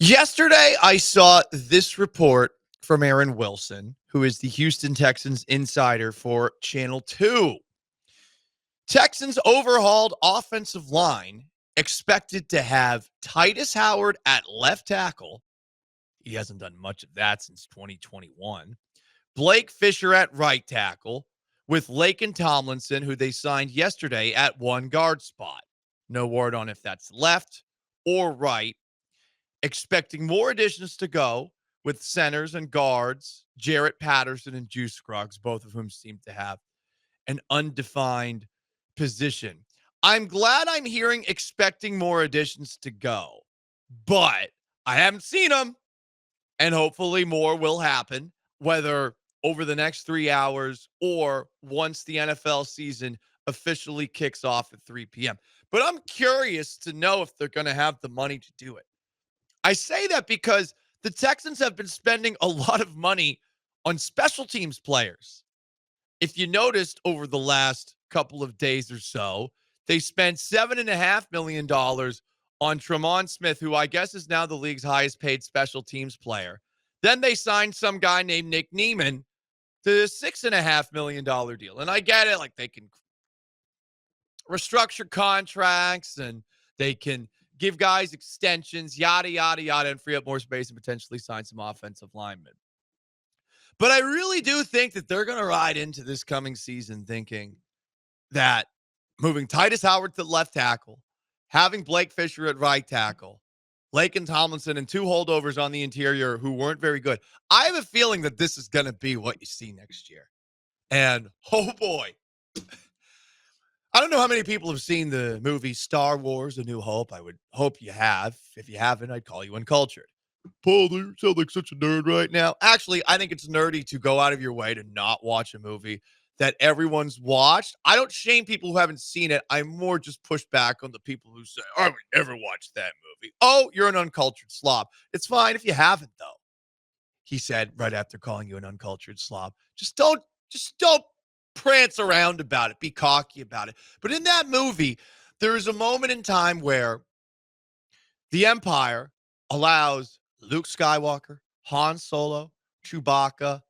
Yesterday, I saw this report from Aaron Wilson, who is the Houston Texans insider for Channel 2. Texans overhauled offensive line expected to have Titus Howard at left tackle. He hasn't done much of that since 2021. Blake Fisher at right tackle, with Laken Tomlinson, who they signed yesterday, at one guard spot. No word on if that's left or right. Expecting more additions to go with centers and guards, Jarrett Patterson and Juice Scruggs, both of whom seem to have an undefined position. I'm glad I'm hearing expecting more additions to go, but I haven't seen them, and hopefully more will happen, whether over the next 3 hours or once the NFL season officially kicks off at 3 p.m. But I'm curious to know if they're going to have the money to do it. I say that because the Texans have been spending a lot of money on special teams players. If you noticed over the last couple of days or so, they spent $7.5 million on Tremont Smith, who I guess is now the league's highest paid special teams player. Then they signed some guy named Nick Neiman to a $6.5 million deal. And I get it, like they can restructure contracts and they can give guys extensions, yada, yada, yada, and free up more space and potentially sign some offensive linemen. But I really do think that they're going to ride into this coming season thinking that moving Titus Howard to left tackle, having Blake Fisher at right tackle, Laken Tomlinson, and two holdovers on the interior who weren't very good. I have a feeling that this is going to be what you see next year. And, oh boy, I don't know how many people have seen the movie Star Wars: A New Hope. I would hope you have. If you haven't, I'd call you uncultured. Paul, you sound like such a nerd right now. Actually, I think it's nerdy to go out of your way to not watch a movie that everyone's watched. I don't shame people who haven't seen it. I more just push back on the people who say, I would never watch that movie. Oh, you're an uncultured slob. It's fine if you haven't, though. He said right after calling you an uncultured slob. Just don't prance around about it. Be cocky about it. But in that movie, there is a moment in time where the Empire allows Luke Skywalker, Han Solo, Chewbacca,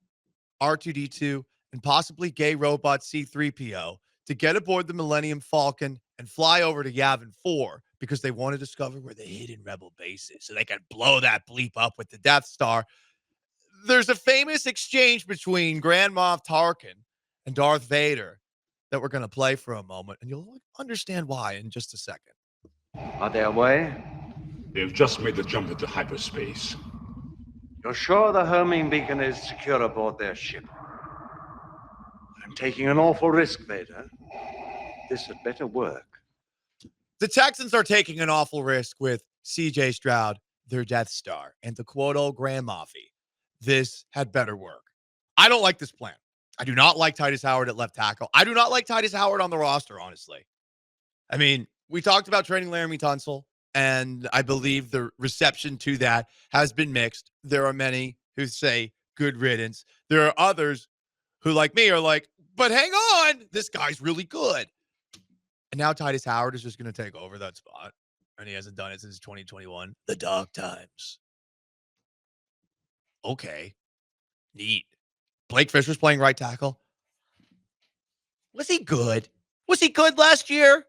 R2-D2, and possibly gay robot C-3PO to get aboard the Millennium Falcon and fly over to Yavin 4 because they want to discover where the hidden rebel base is so they can blow that bleep up with the Death Star. There's a famous exchange between Grand Moff Tarkin and Darth Vader that we're going to play for a moment, and you'll understand why in just a second. Are they away? They've just made the jump into hyperspace. You're sure the homing beacon is secure aboard their ship? I'm taking an awful risk, Vader. This had better work. The Texans are taking an awful risk with C.J. Stroud, their Death Star, and to quote old Grand Moffy, this had better work. I don't like this plan. I do not like Titus Howard at left tackle. I do not like Titus Howard on the roster, honestly. I mean, we talked about trading Laramie Tunsil, and I believe the reception to that has been mixed. There are many who say good riddance. There are others who, like me, are like, but hang on, this guy's really good. And now Titus Howard is just going to take over that spot, and he hasn't done it since 2021. The dark times. Okay. Neat. Blake Fisher's playing right tackle. Was he good? Was he good last year?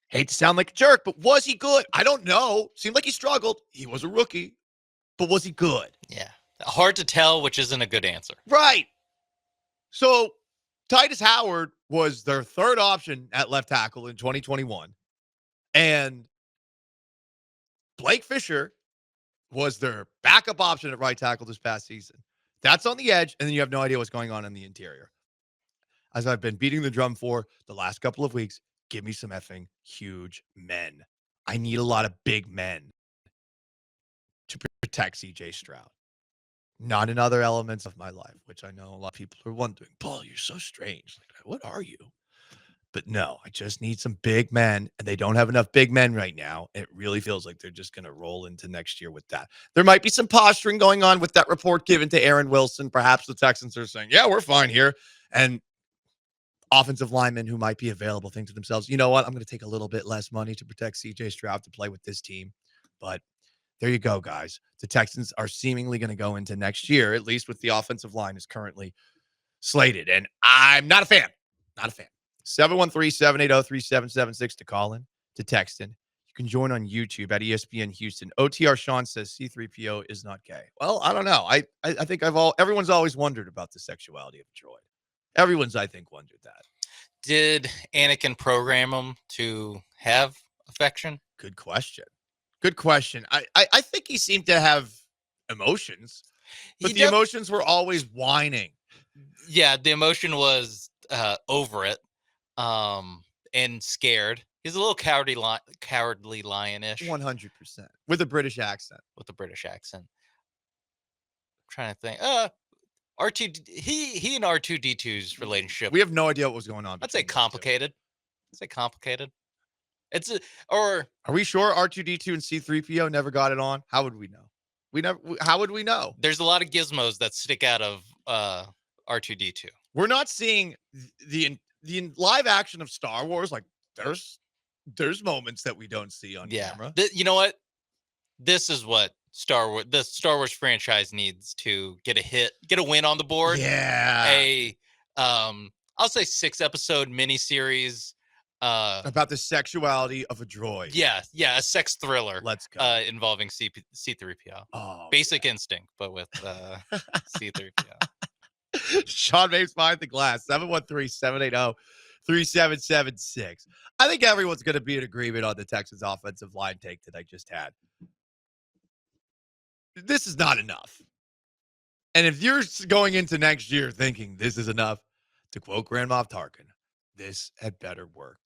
Hate to sound like a jerk, but was he good? I don't know. Seemed like he struggled. He was a rookie, but was he good? Yeah. Hard to tell, which isn't a good answer. Right. So Titus Howard was their third option at left tackle in 2021. And Blake Fisher was their backup option at right tackle this past season. That's on the edge, and then you have no idea what's going on in the interior. As I've been beating the drum for the last couple of weeks, give me some effing huge men. I need a lot of big men to protect C.J. Stroud. Not in other elements of my life, which I know a lot of people are wondering, Paul, you're so strange. Like, what are you? But no, I just need some big men, and they don't have enough big men right now. It really feels like they're just going to roll into next year with that. There might be some posturing going on with that report given to Aaron Wilson. Perhaps the Texans are saying, yeah, we're fine here. And offensive linemen who might be available think to themselves, you know what? I'm going to take a little bit less money to protect C.J. Stroud to play with this team. But there you go, guys. The Texans are seemingly going to go into next year, at least with the offensive line is currently slated. And I'm not a fan. Not a fan. 713-780-3776 to call in, to text in. You can join on YouTube at ESPN Houston. OTR Sean says C3PO is not gay. Well, I don't know. I think everyone's always wondered about the sexuality of Droid. Everyone's, I think, wondered that. Did Anakin program him to have affection? Good question. Good question. I think he seemed to have emotions, but the emotions were always whining. Yeah, the emotion was over it and scared. He's a little cowardly lionish. 100%. With a British accent. I'm trying to think. R2, he and R2D2's relationship. We have no idea what was going on. I'd say complicated. Or are we sure R2D2 and C3PO never got it on? How would we know? How would we know? There's a lot of gizmos that stick out of R2D2. We're not seeing the live action of Star Wars. Like there's moments that we don't see on camera. You know what? This is what the Star Wars franchise needs to get a win on the board. Yeah. I'll say 6-episode miniseries about the sexuality of a droid. Yeah, a sex thriller. Let's go. Involving C3PO. Oh, Basic Instinct, but with C3PO. Sean Mapes behind the glass. 713-780-3776. I think everyone's going to be in agreement on the Texans offensive line take that I just had. This is not enough. And if you're going into next year thinking this is enough, to quote Grand Moff Tarkin, this had better work.